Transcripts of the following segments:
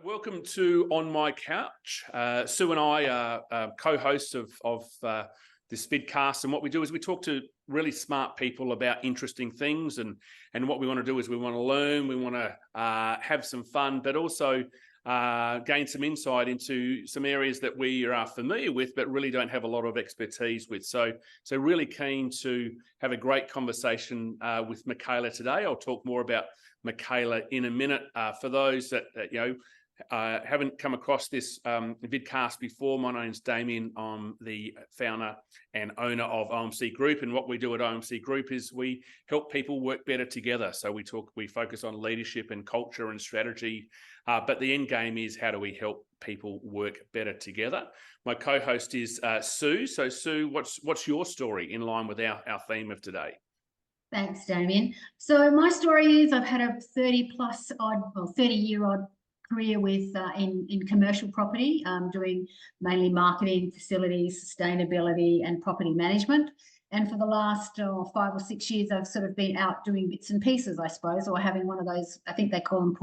Welcome to On My Couch. Sue and I are co-hosts of this vidcast, and what we do is we talk to really smart people about interesting things, and what we want to do is we want to learn, we want to have some fun, but also gain some insight into some areas that we are familiar with but really don't have a lot of expertise with. So really keen to have a great conversation with Michaela today. I'll talk more about Michaela in a minute. For those that haven't come across this vidcast before, my name's Damien. I'm the founder and owner of OMC Group, and what we do at OMC Group is we help people work better together. So we focus on leadership and culture and strategy, but the end game is how do we help people work better together. My co-host is Sue. So Sue, what's your story in line with our theme of today? Thanks, Damien. So my story is I've had a 30-year-old career with in commercial property, doing mainly marketing, facilities, sustainability, and property management. And for the last 5 or 6 years, I've sort of been out doing bits and pieces, I suppose, or having one of those, I think they call them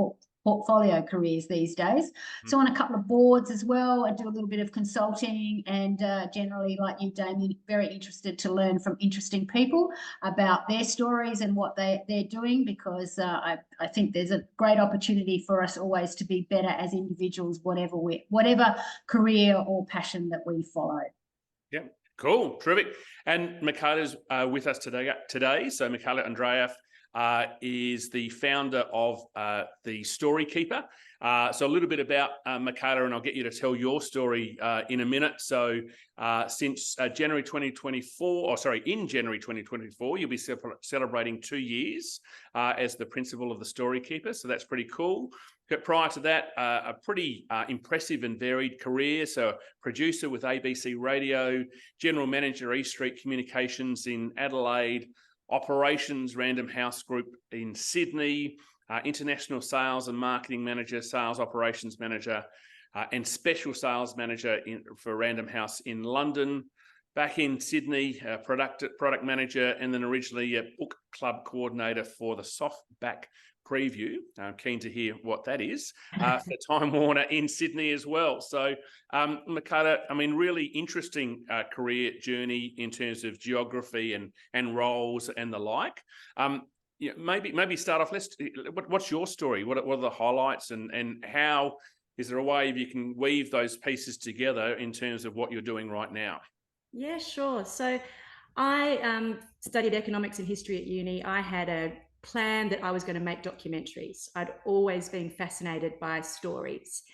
portfolio careers these days. So on a couple of boards as well. I do a little bit of consulting, and generally, like you, Damien, very interested to learn from interesting people about their stories and what they're doing, because I think there's a great opportunity for us always to be better as individuals, whatever career or passion that we follow. Yeah, cool, terrific. And Michaela's with us today. So Michaela Andreyev is the founder of the Story Keeper. So a little bit about Michaela, and I'll get you to tell your story in a minute. So since January 2024, in January 2024, you'll be celebrating 2 years as the principal of the Story Keeper. So that's pretty cool. But prior to that, a pretty impressive and varied career. So producer with ABC Radio, general manager East Street Communications in Adelaide, operations Random House Group in Sydney, international sales and marketing manager, sales operations manager, and special sales manager for Random House in London. Back in Sydney, product manager, and then originally a book club coordinator for the Softback Preview. I'm keen to hear what that is for Time Warner in Sydney as well. So, Michaela, I mean, really interesting career journey in terms of geography and roles and the like. Maybe start off. What's your story? What are the highlights, and how is there a way you can weave those pieces together in terms of what you're doing right now? Yeah, sure. So I studied economics and history at uni. I had a plan that I was going to make documentaries. I'd always been fascinated by stories,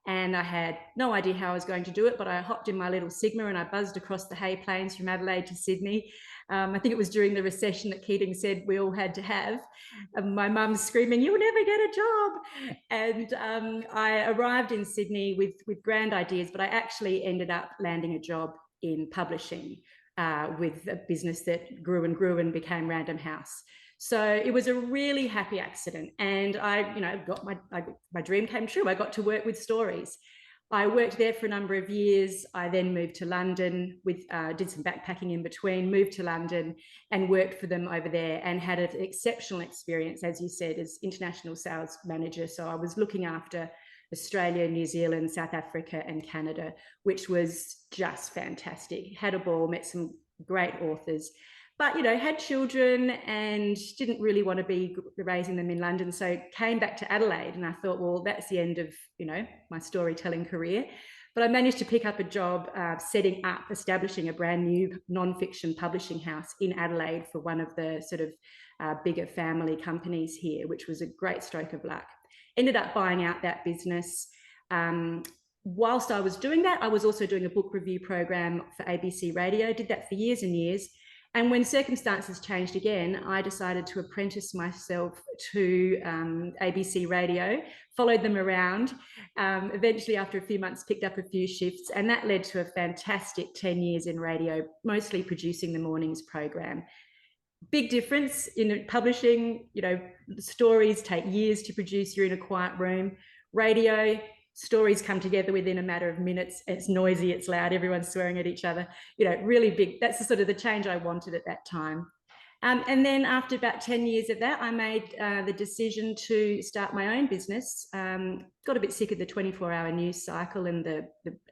and I had no idea how I was going to do it, but I hopped in my little Sigma and I buzzed across the Hay Plains from Adelaide to Sydney. I think it was during the recession that Keating said we all had to have. My mum's screaming, "You'll never get a job." And I arrived in Sydney with grand ideas, but I actually ended up landing a job in publishing with a business that grew and became Random House. So it was a really happy accident, and I got my dream came true. I got to work with stories. I worked there for a number of years. I then moved to London did some backpacking in between, moved to London and worked for them over there, and had an exceptional experience, as you said, as international sales manager. So I was looking after Australia, New Zealand, South Africa, and Canada, which was just fantastic. Had a ball, met some great authors, but had children and didn't really want to be raising them in London. So came back to Adelaide, and I thought, well, that's the end of my storytelling career. But I managed to pick up a job establishing a brand new non-fiction publishing house in Adelaide for one of the sort of bigger family companies here, which was a great stroke of luck. Ended up buying out that business. Whilst I was doing that, I was also doing a book review program for ABC Radio, did that for years and years. And when circumstances changed again, I decided to apprentice myself to ABC Radio, followed them around. Eventually, after a few months, picked up a few shifts, and that led to a fantastic 10 years in radio, mostly producing the mornings program. Big difference in publishing, stories take years to produce. You're in a quiet room. Radio, stories come together within a matter of minutes. It's noisy, it's loud, everyone's swearing at each other, really big. That's the sort of the change I wanted at that time. And then after about 10 years of that, I made the decision to start my own business. Got a bit sick of the 24-hour news cycle and the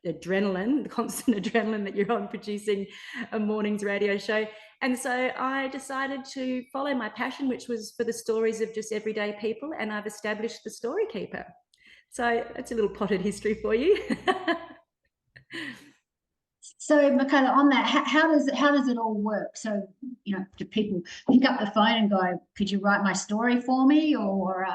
adrenaline, the constant adrenaline that you're on producing a morning's radio show. And so I decided to follow my passion, which was for the stories of just everyday people, and I've established the Story Keeper. So that's a little potted history for you. So, Michaela, on that, how does it all work? So, do people pick up the phone and go, "Could you write my story for me?" Or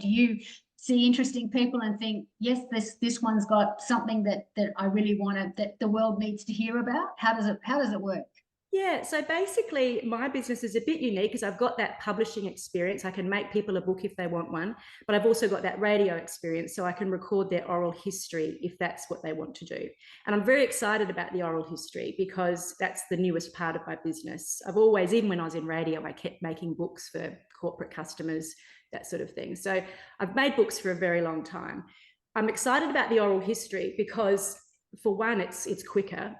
do you see interesting people and think, "Yes, this one's got something that I really want that the world needs to hear about"? How does it work? Yeah, so basically my business is a bit unique because I've got that publishing experience. I can make people a book if they want one, but I've also got that radio experience, so I can record their oral history if that's what they want to do. And I'm very excited about the oral history because that's the newest part of my business. I've always, even when I was in radio, I kept making books for corporate customers, that sort of thing. So I've made books for a very long time. I'm excited about the oral history because, for one, it's quicker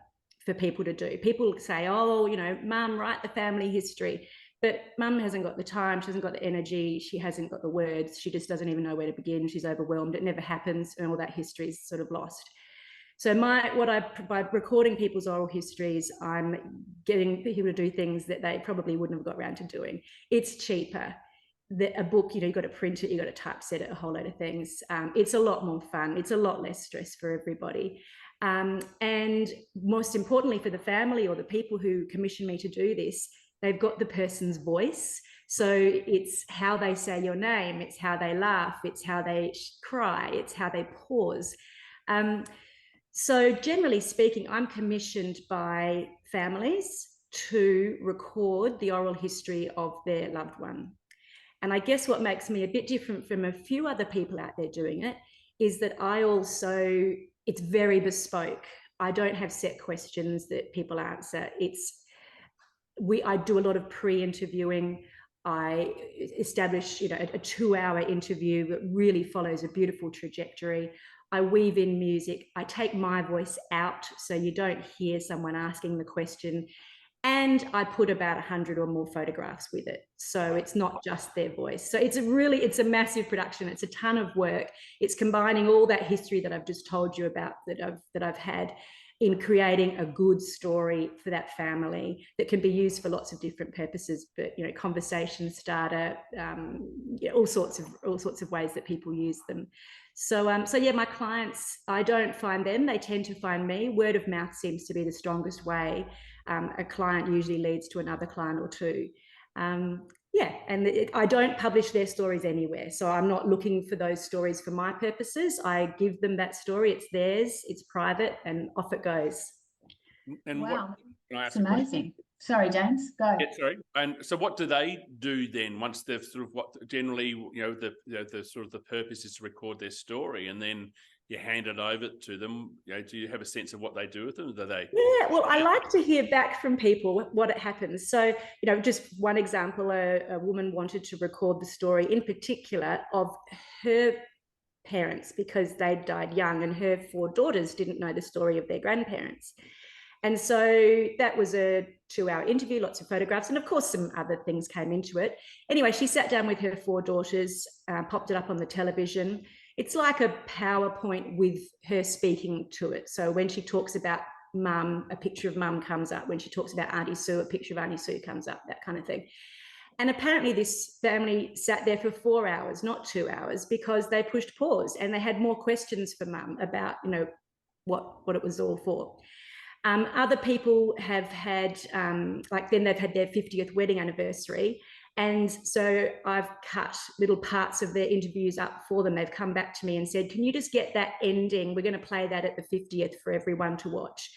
for people to do. People say, "Oh, Mum, write the family history." But Mum hasn't got the time, she hasn't got the energy, she hasn't got the words, she just doesn't even know where to begin, she's overwhelmed, it never happens, and all that history is sort of lost. So by recording people's oral histories, I'm getting people to do things that they probably wouldn't have got around to doing. It's cheaper. A book, you've got to print it, you've got to typeset it, a whole load of things. It's a lot more fun, it's a lot less stress for everybody. And most importantly for the family or the people who commission me to do this, they've got the person's voice. So it's how they say your name, it's how they laugh, it's how they cry, it's how they pause. So generally speaking, I'm commissioned by families to record the oral history of their loved one. And I guess what makes me a bit different from a few other people out there doing it is that it's very bespoke. I don't have set questions that people answer. I do a lot of pre-interviewing. I establish, a 2-hour interview that really follows a beautiful trajectory. I weave in music. I take my voice out so you don't hear someone asking the question. And I put about 100 or more photographs with it. So it's not just their voice. So it's a massive production. It's a ton of work. It's combining all that history that I've just told you about that I've had in creating a good story for that family that can be used for lots of different purposes, but conversation starter, all sorts of ways that people use them. So yeah, my clients, I don't find them, they tend to find me. Word of mouth seems to be the strongest way. A client usually leads to another client or two. I don't publish their stories anywhere. So I'm not looking for those stories for my purposes. I give them that story, it's theirs, it's private, and off it goes. And wow, can I ask it's amazing. Sorry, James, go. Yeah, sorry. And so what do they do then once they've sort of generally, the sort of the purpose is to record their story and then you hand it over to them? Do you have a sense of what they do with them? Yeah, well, I like to hear back from people what happens. So, just one example, a woman wanted to record the story in particular of her parents because they died young and her 4 daughters didn't know the story of their grandparents. And so that was a 2-hour interview, lots of photographs, and of course some other things came into it. Anyway, she sat down with her 4 daughters, popped it up on the television. It's like a PowerPoint with her speaking to it. So when she talks about Mum, a picture of Mum comes up. When she talks about Auntie Sue, a picture of Auntie Sue comes up, that kind of thing. And apparently this family sat there for 4 hours, not 2 hours, because they pushed pause and they had more questions for Mum about, what it was all for. Other people have had, then they've had their 50th wedding anniversary. And so I've cut little parts of their interviews up for them. They've come back to me and said, "Can you just get that ending? We're going to play that at the 50th for everyone to watch."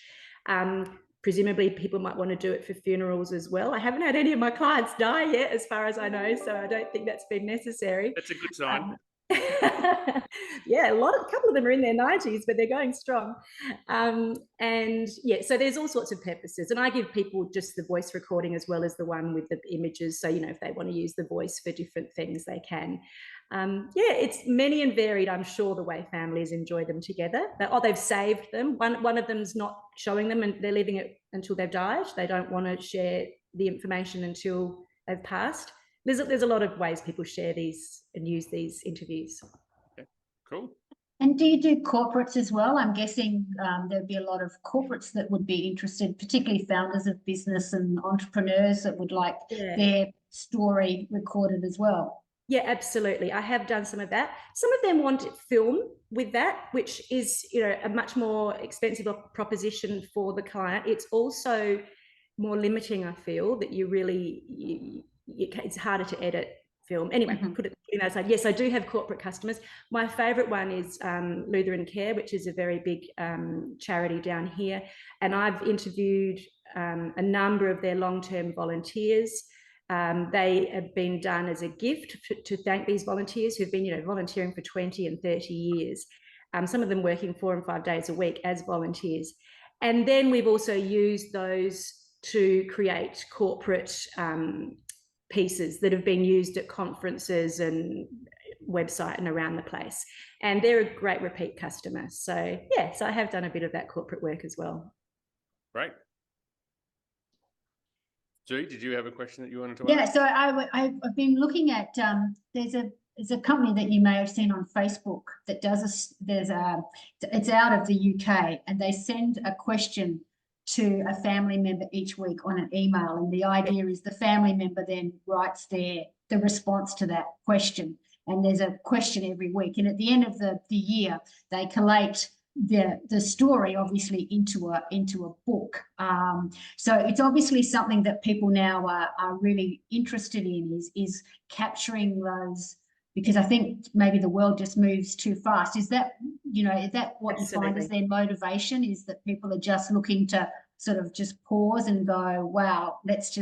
Presumably people might want to do it for funerals as well. I haven't had any of my clients die yet, as far as I know, so I don't think that's been necessary. That's a good sign. Yeah, a couple of them are in their 90s, but they're going strong. And yeah, so there's all sorts of purposes, and I give people just the voice recording as well as the one with the images. So if they want to use the voice for different things, they can. Yeah, it's many and varied. I'm sure the way families enjoy them together. They've saved them. One of them's not showing them, and they're leaving it until they've died. They don't want to share the information until they've passed. There's a lot of ways people share these and use these interviews. Okay, cool. And do you do corporates as well? I'm guessing there'd be a lot of corporates that would be interested, particularly founders of business and entrepreneurs that would like their story recorded as well. Yeah, absolutely. I have done some of that. Some of them want film with that, which is, you know, a much more expensive proposition for the client. It's also more limiting, I feel, that you really, it's harder to edit film. Anyway, putting that aside, yes, I do have corporate customers. My favourite one is Lutheran Care, which is a very big charity down here. And I've interviewed a number of their long-term volunteers. They have been done as a gift to thank these volunteers who've been, you know, volunteering for 20 and 30 years. Some of them working 4 and 5 days a week as volunteers. And then we've also used those to create corporate pieces that have been used at conferences and website and around the place. And they're a great repeat customer. So yes, I have done a bit of that corporate work as well. Great. Julie, did you have a question that you wanted to ask? Yeah, so I've been looking at there's a company that you may have seen on Facebook that does it's out of the UK, and they send a question to a family member each week on an email, and the idea is the family member then writes the response to that question, and there's a question every week, and at the end of the year they collate the story obviously into a book. So it's obviously something that people now are really interested in is capturing those, because I think maybe the world just moves too fast. Is that, you know, is that what Absolutely. you find as their motivation, is that people are just looking to sort of just pause and go, wow, let's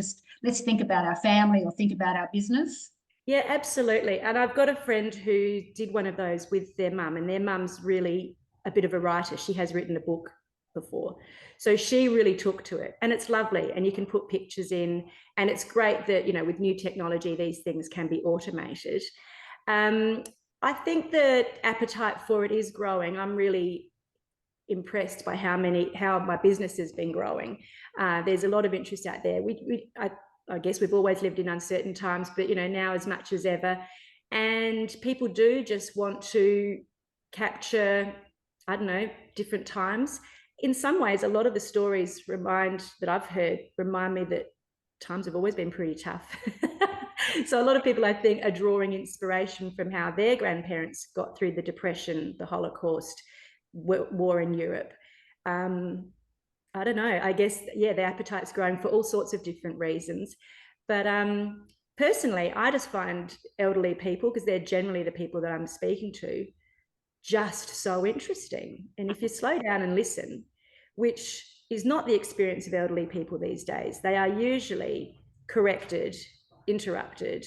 think about our family or think about our business? Yeah, absolutely. And I've got a friend who did one of those with their mum, and their mum's really a bit of a writer. She has written a book before. So she really took to it, and it's lovely, and you can put pictures in, and it's great that, you know, with new technology, these things can be automated. I think the appetite for it is growing. I'm really impressed by how my business has been growing. There's a lot of interest out there. I guess we've always lived in uncertain times, but, you know, now as much as ever, and people do just want to capture, I don't know, different times. In some ways, a lot of the stories that I've heard remind me that times have always been pretty tough. So a lot of people, I think, are drawing inspiration from how their grandparents got through the Depression, the Holocaust, war in Europe. I don't know, I guess, yeah, the appetite's growing for all sorts of different reasons. But personally, I just find elderly people, because they're generally the people that I'm speaking to, just so interesting. And if you slow down and listen, which is not the experience of elderly people these days, they are usually corrected, interrupted,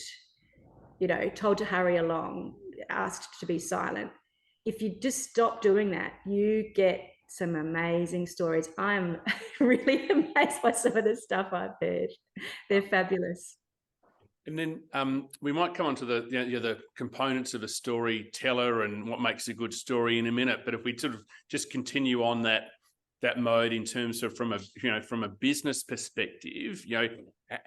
you know, told to hurry along, asked to be silent. If you just stop doing that, you get some amazing stories. I'm really amazed by some of the stuff I've heard. They're fabulous. And then we might come on to the components of a storyteller and what makes a good story in a minute. But if we sort of just continue on that mode in terms of from a business perspective, you know,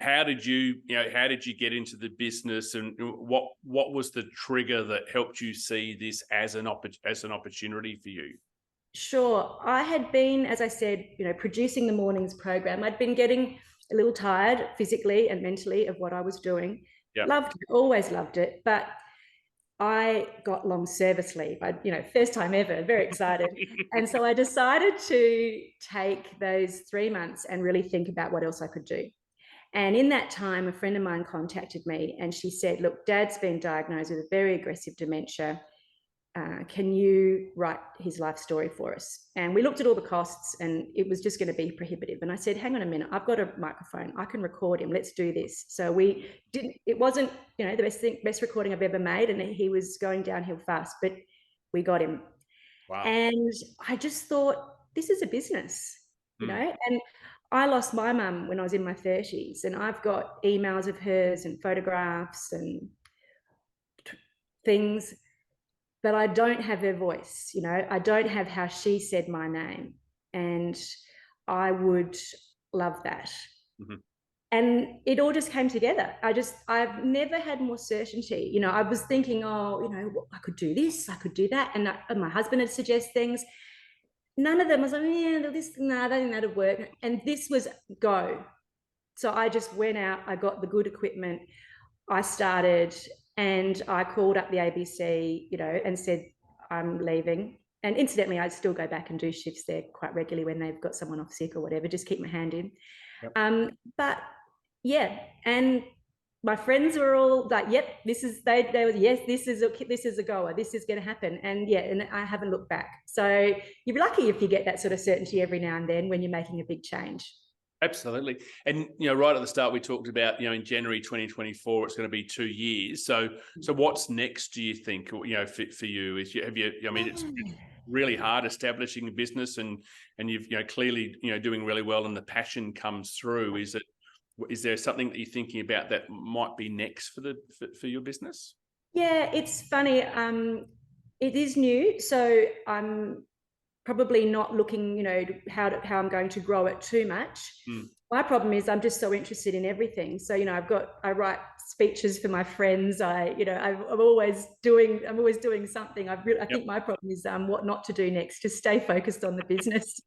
how did you get into the business, and what was the trigger that helped you see this as an opportunity for you? Sure. I had been, as I said, you know, producing the mornings program. I'd been getting a little tired physically and mentally of what I was doing. Yep. Loved it, always loved it. But I got long service leave. First time ever, very excited. And so I decided to take those 3 months and really think about what else I could do. And in that time, a friend of mine contacted me and she said, look, Dad's been diagnosed with a very aggressive dementia. Can you write his life story for us? And we looked at all the costs and it was just going to be prohibitive. And I said, hang on a minute, I've got a microphone, I can record him, let's do this. So it wasn't, you know, the best recording I've ever made, and he was going downhill fast, but we got him. Wow. And I just thought, this is a business, you know, and I lost my mum when I was in my 30s, and I've got emails of hers and photographs and things, but I don't have her voice, you know, I don't have how she said my name, and I would love that. And it all just came together. I've never had more certainty. You know, I was thinking, oh, you know, I could do this, I could do that. And my husband had suggest things. None of them. I was like, yeah, I don't think that'd work. And this was go. So I just went out, I got the good equipment, I started, and I called up the ABC, you know, and said, I'm leaving. And incidentally, I still go back and do shifts there quite regularly when they've got someone off sick or whatever, just keep my hand in. Yep. But yeah, and my friends were all like, yep, this is, they were, yes, this is a goer, this is going to happen. And yeah, and I haven't looked back. So you're lucky if you get that sort of certainty every now and then when you're making a big change. Absolutely. And, you know, right at the start, we talked about, you know, in January 2024, it's going to be 2 years. So what's next, do you think, you know, for you? I mean, it's really hard establishing a business and you've, you know, clearly, you know, doing really well and the passion comes through. Is there something that you're thinking about that might be next for your business? Yeah, it's funny. It is new. So I'm probably not looking, you know, how I'm going to grow it too much. My problem is I'm just so interested in everything. So, you know, I write speeches for my friends. I'm always doing something. I think my problem is what not to do next. Just stay focused on the business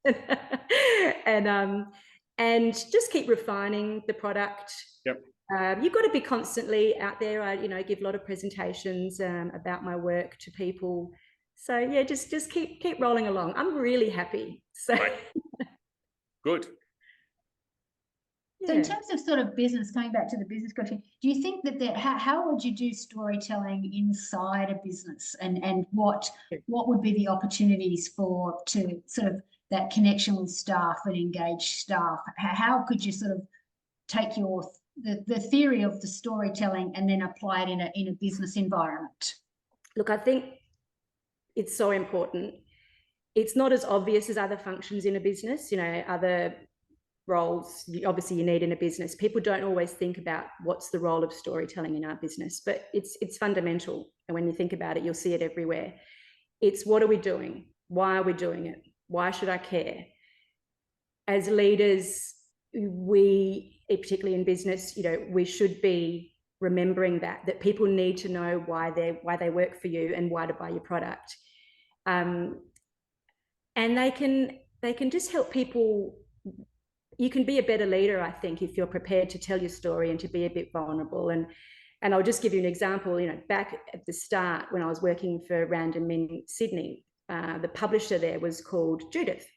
and just keep refining the product. Yep. You've got to be constantly out there. I, you know, give a lot of presentations about my work to people. So yeah, just keep rolling along. I'm really happy. So right. Good. So in terms of sort of business, coming back to the business question, do you think that how would you do storytelling inside a business, and what would be the opportunities to sort of that connection with staff and engage staff? How could you sort of take the theory of the storytelling and then apply it in a business environment? Look, I think it's so important. It's not as obvious as other functions in a business, you know, other roles obviously you need in a business. People don't always think about what's the role of storytelling in our business, but it's fundamental. And when you think about it, you'll see it everywhere. It's what are we doing? Why are we doing it? Why should I care? As leaders, we, particularly in business, you know, we should be remembering that people need to know why they work for you and why to buy your product. And they can just help people. You can be a better leader, I think, if you're prepared to tell your story and to be a bit vulnerable. And I'll just give you an example. You know, back at the start when I was working for Random in Sydney, the publisher there was called Judith.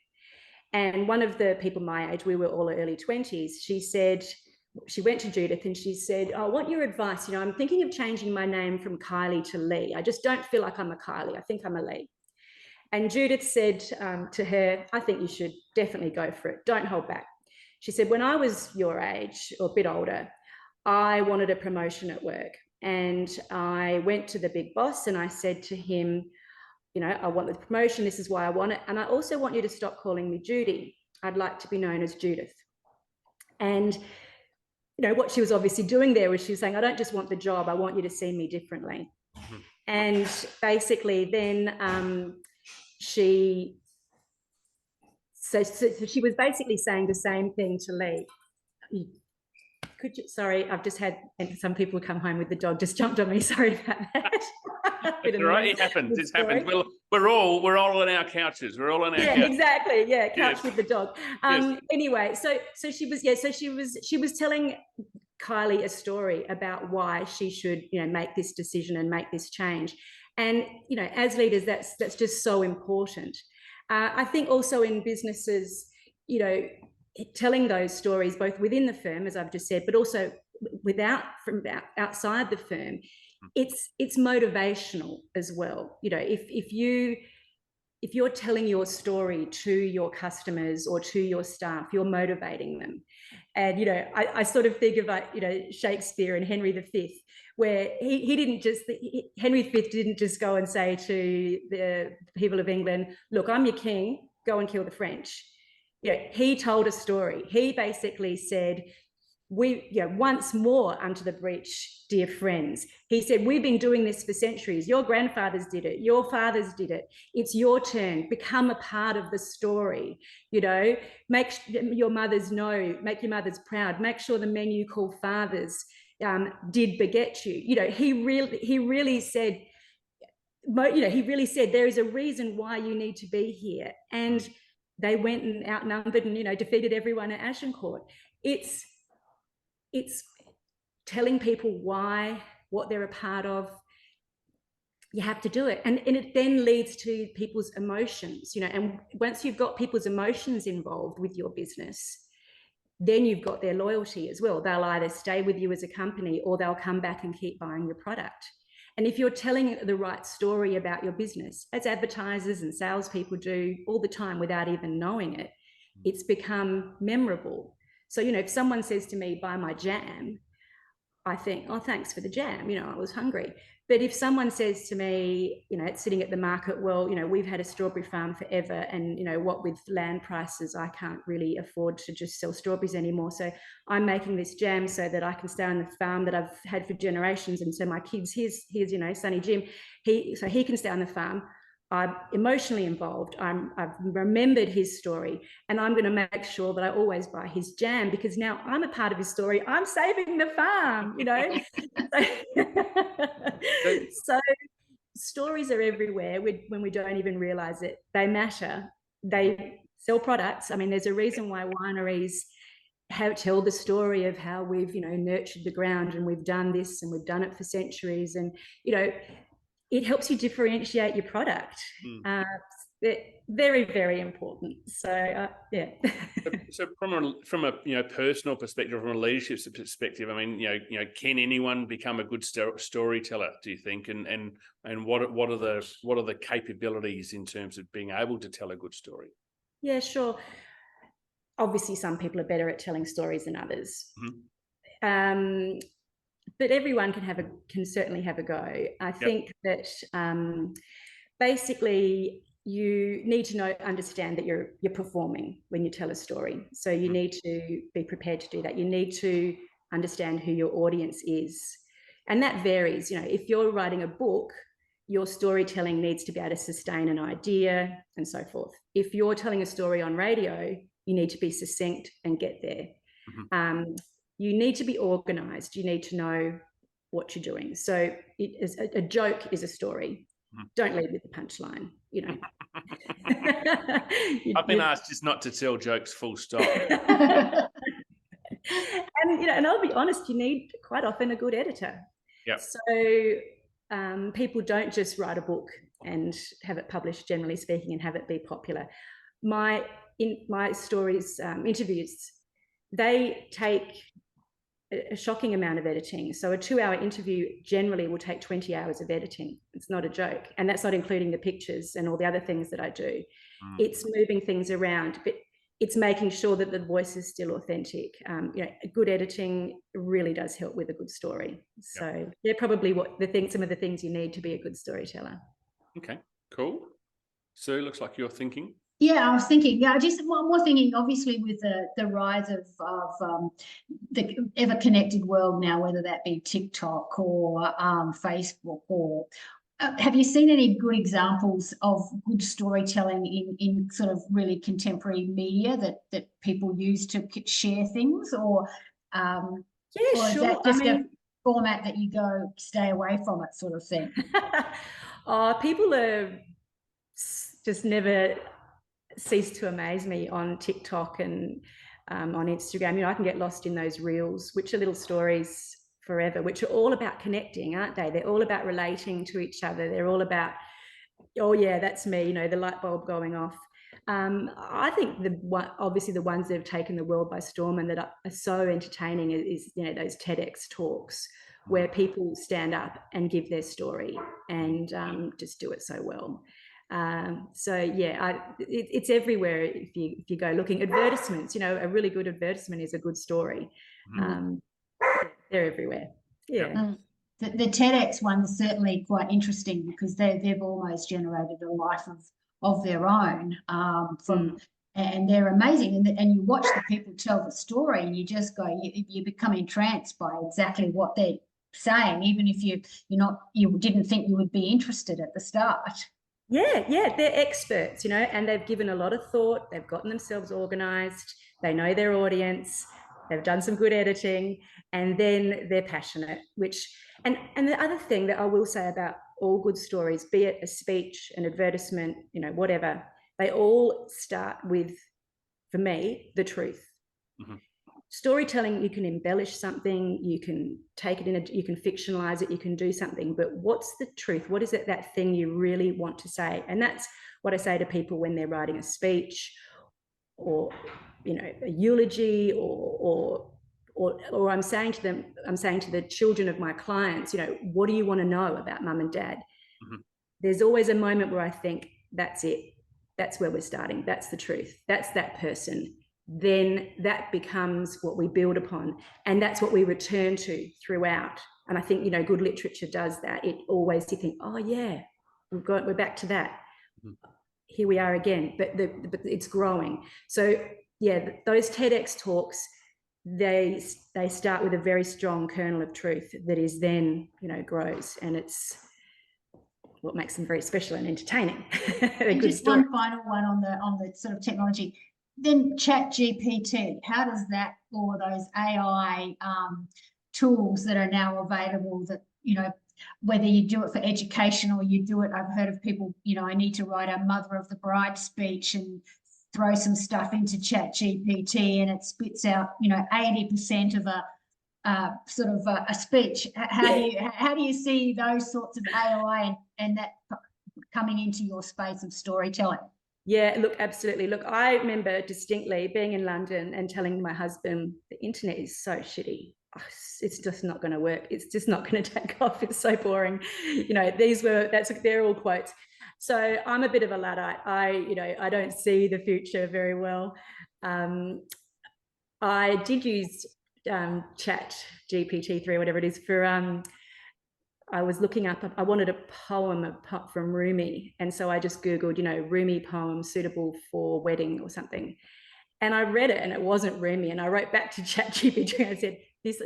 And one of the people my age, we were all early 20s, she went to Judith and she said, oh, I want your advice. You know, I'm thinking of changing my name from Kylie to Lee. I just don't feel like I'm a Kylie. I think I'm a Lee. And Judith said to her, I think you should definitely go for it. Don't hold back. She said, when I was your age or a bit older, I wanted a promotion at work. And I went to the big boss and I said to him, you know, I want the promotion. This is why I want it. And I also want you to stop calling me Judy. I'd like to be known as Judith. And, you know, what she was obviously doing there was she was saying, I don't just want the job. I want you to see me differently. And basically then she was basically saying the same thing to Lee. Sorry, I've just had some people come home with the dog just jumped on me. Sorry about that. It's right. It happens. It happens. We're all on our couches. We're all on our couches. Exactly. Yeah, couch with the dog. Anyway, so she was telling Kylie a story about why she should, you know, make this decision and make this change. And, you know, as leaders, that's just so important. I think also in businesses, you know, telling those stories both within the firm, as I've just said, but also from outside the firm, it's motivational as well. You know, if you're telling your story to your customers or to your staff, you're motivating them. And, you know, I sort of think of, like, you know, Shakespeare and Henry V, where Henry V didn't just go and say to the people of England, look, I'm your king, go and kill the French. You know, he told a story. He basically said, once more unto the breach, dear friends. He said, we've been doing this for centuries. Your grandfathers did it. Your fathers did it. It's your turn. Become a part of the story. Make your mothers know, make your mothers proud. Make sure the men you call fathers did beget you. He really said, there is a reason why you need to be here. And they went and outnumbered and, defeated everyone at Agincourt. It's telling people why, what they're a part of. You have to do it. And it then leads to people's emotions, and once you've got people's emotions involved with your business, then you've got their loyalty as well. They'll either stay with you as a company or they'll come back and keep buying your product. And if you're telling the right story about your business, as advertisers and salespeople do all the time without even knowing it, it's become memorable. So, if someone says to me, buy my jam, I think, oh, thanks for the jam. I was hungry. But if someone says to me, it's sitting at the market, well, we've had a strawberry farm forever. And, what with land prices, I can't really afford to just sell strawberries anymore. So I'm making this jam so that I can stay on the farm that I've had for generations. And so my kids, here's Sonny Jim, so he can stay on the farm. I'm emotionally involved. I've remembered his story, and I'm going to make sure that I always buy his jam because now I'm a part of his story. I'm saving the farm, So stories are everywhere when we don't even realize it. They matter. They sell products. I mean, there's a reason why wineries tell the story of how we've, nurtured the ground and we've done this and we've done it for centuries. And, it helps you differentiate your product. Very, very important. So, yeah. So from a personal perspective, from a leadership perspective, I mean, can anyone become a good storyteller? Do you think? And what are the capabilities in terms of being able to tell a good story? Yeah, sure. Obviously, some people are better at telling stories than others. But everyone can certainly have a go. I think that basically you need to understand that you're performing when you tell a story. So you need to be prepared to do that. You need to understand who your audience is. And that varies. If you're writing a book, your storytelling needs to be able to sustain an idea and so forth. If you're telling a story on radio, you need to be succinct and get there. You need to be organized. You need to know what you're doing. So a joke is a story. Don't lead with the punchline, I've been asked just not to tell jokes full stop. And I'll be honest, you need quite often a good editor. So people don't just write a book and have it published, generally speaking, and have it be popular. In my stories, interviews, they take a shocking amount of editing. So a 2-hour interview generally will take 20 hours of editing. It's not a joke. And that's not including the pictures and all the other things that I do. It's moving things around, but it's making sure that the voice is still authentic. Good editing really does help with a good story. So they're probably some of the things you need to be a good storyteller. Okay, cool. Sue, looks like you're thinking. Yeah, I was thinking. Yeah, just one more thinking. Obviously, with the rise of the ever connected world now, whether that be TikTok or Facebook, or have you seen any good examples of good storytelling in sort of really contemporary media that people use to share things, or is that just a format that you go stay away from it, sort of thing? People are just never cease to amaze me on TikTok and on Instagram. I can get lost in those reels, which are little stories forever, which are all about connecting, aren't they? They're all about relating to each other. They're all about, oh yeah, that's me, the light bulb going off. I think obviously the ones that have taken the world by storm and that are so entertaining is those TEDx talks where people stand up and give their story and just do it so well. It's everywhere if you go looking. Advertisements, a really good advertisement is a good story. They're everywhere. The TEDx one is certainly quite interesting because they've almost generated a life of their own and they're amazing. And you watch the people tell the story, and you just go, you become entranced by exactly what they're saying, even if you didn't think you would be interested at the start. Yeah, they're experts, and they've given a lot of thought. They've gotten themselves organized. They know their audience. They've done some good editing, and then they're passionate. And the other thing that I will say about all good stories, be it a speech, an advertisement, whatever, they all start with, for me, the truth. Mm-hmm. Storytelling, you can embellish something, you can take it you can fictionalize it, you can do something, but what's the truth? What is it, that thing you really want to say? And that's what I say to people when they're writing a speech or, a eulogy or I'm saying to the children of my clients, what do you want to know about mum and dad? Mm-hmm. There's always a moment where I think, that's it. That's where we're starting. That's the truth. That's that person. Then that becomes what we build upon. And that's what we return to throughout. And I think, good literature does that. It always, you think, oh yeah, we're back to that. Mm-hmm. Here we are again, but it's growing. So yeah, those TEDx talks, they start with a very strong kernel of truth that is then, grows, and it's what makes them very special and entertaining. And just one final one on the sort of technology. Then ChatGPT, how does that, or those AI tools that are now available that, whether you do it for education or you do it, I've heard of people, I need to write a mother of the bride speech and throw some stuff into ChatGPT and it spits out, 80% of a speech. How do you see those sorts of AI and that coming into your space of storytelling? Yeah, look, absolutely. Look, I remember distinctly being in London and telling my husband, the internet is so shitty. It's just not going to work. It's just not going to take off. It's so boring. They're all quotes. So I'm a bit of a Luddite. I don't see the future very well. I did use Chat GPT-3, whatever it is, for I was looking up, I wanted a poem from Rumi. And so I just Googled, Rumi poem suitable for wedding or something. And I read it and it wasn't Rumi. And I wrote back to ChatGPT and I said,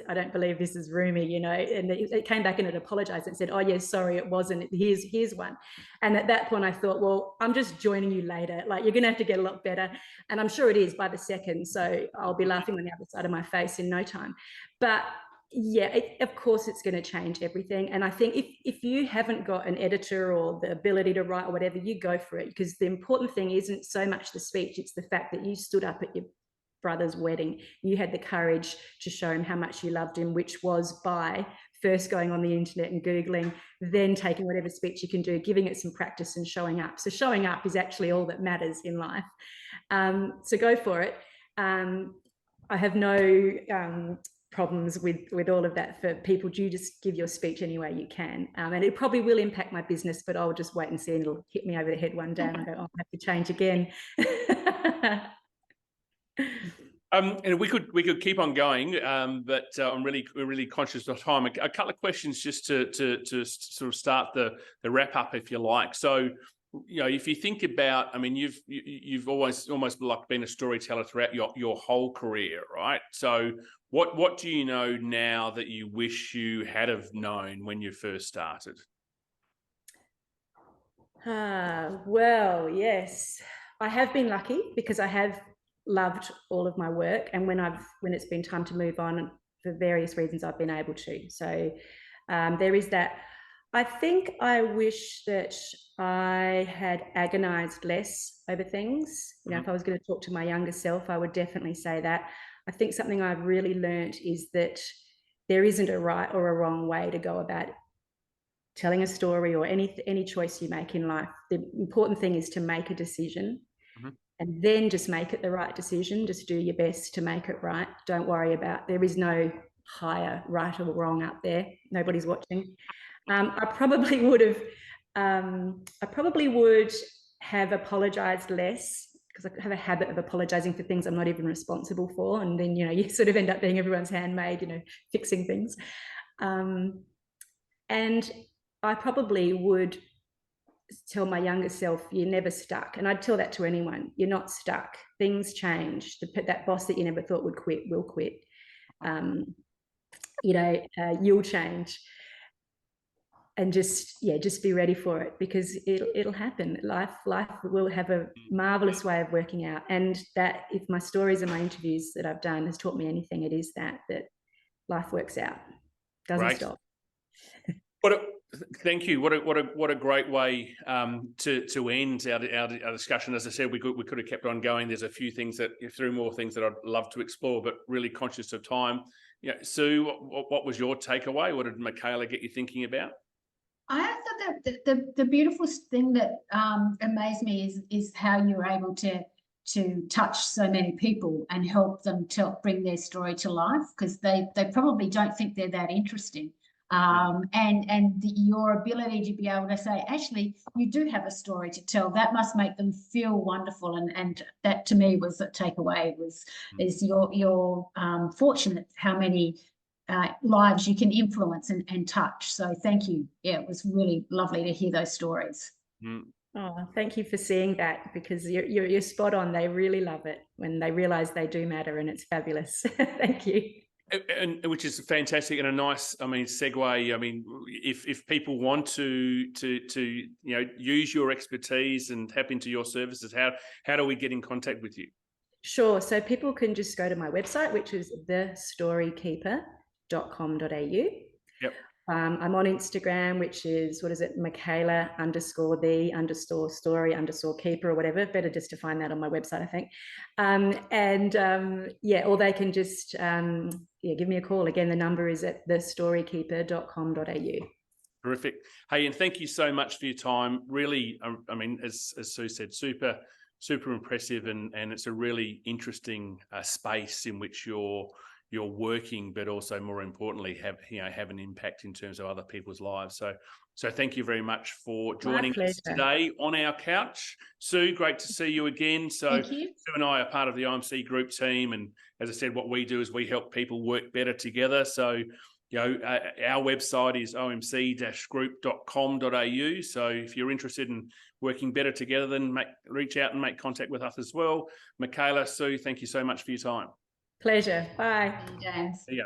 I don't believe this is Rumi, and it came back and it apologized and said, oh yes, sorry, it wasn't. Here's one. And at that point I thought, well, I'm just joining you later. Like, you're going to have to get a lot better. And I'm sure it is by the second. So I'll be laughing on the other side of my face in no time. But yeah, of course it's going to change everything. And I think if you haven't got an editor or the ability to write or whatever, you go for it, because the important thing isn't so much the speech, it's the fact that you stood up at your brother's wedding. You had the courage to show him how much you loved him, which was by first going on the internet and Googling, then taking whatever speech you can do, giving it some practice and showing up. So showing up is actually all that matters in life. So go for it. I have no problems with all of that for people. You just give your speech any way you can. And it probably will impact my business, but I'll just wait and see, and it'll hit me over the head one day and I go, oh, I have to change again. And we could keep on going, but I'm really conscious of time. A couple of questions just to sort of start the wrap up, if you like. So, if you think about, I mean, you've always almost like been a storyteller throughout your whole career, right? So, what do you know now that you wish you had have known when you first started? Well, yes, I have been lucky because I have loved all of my work, and when it's been time to move on for various reasons, I've been able to. So there is that. I think I wish that I had agonized less over things. If I was going to talk to my younger self, I would definitely say that. I think something I've really learned is that there isn't a right or a wrong way to go about telling a story or any choice you make in life. The important thing is to make a decision. And then just make it the right decision. Just do your best to make it right. Don't worry about, there is no higher right or wrong out there. Nobody's watching. I probably would have apologized less, because I have a habit of apologizing for things I'm not even responsible for. And then, you sort of end up being everyone's handmaid, fixing things. And I probably would tell my younger self, you're never stuck. And I'd tell that to anyone. You're not stuck. Things change. That boss that you never thought would quit will quit. You'll change. And just be ready for it, because it'll happen. Life will have a marvelous way of working out. And that, if my stories and my interviews that I've done has taught me anything, it is that life works out, doesn't stop. Thank you. What a great way to end our discussion. As I said, we could have kept on going. There's a few things more things that I'd love to explore, but really conscious of time. Sue, what was your takeaway? What did Michaela get you thinking about? I thought that the beautiful thing that amazed me is how you were able to touch so many people and help them to bring their story to life, because they probably don't think they're that interesting. Your ability to be able to say, actually, you do have a story to tell, that must make them feel wonderful. And that, to me, was a takeaway, is you're fortunate how many lives you can influence and touch. So thank you. Yeah, it was really lovely to hear those stories. Oh, thank you for seeing that, because you're spot on. They really love it when they realize they do matter, and it's fabulous. Thank you. And which is fantastic, and a nice, segue. If people want to use your expertise and tap into your services, how do we get in contact with you? Sure. So people can just go to my website, which is thestorykeeper.com.au. Yep. I'm on Instagram, which is, Michaela _the_story_keeper or whatever. Better just to find that on my website, I think. Or they can just give me a call. Again, the number is at thestorykeeper.com.au. Terrific. Hey, and thank you so much for your time. Really, as Sue said, super impressive, and it's a really interesting space in which you're working, but also, more importantly, have an impact in terms of other people's lives. So thank you very much for joining us today on our couch. Sue, great to see you again. So Sue and I are part of the OMC group team, and as I said, what we do is we help people work better together. So our website is omc-group.com.au. So if you're interested in working better together, then reach out and make contact with us as well. Michaela, Sue, thank you so much for your time. Pleasure. Bye. James. See ya.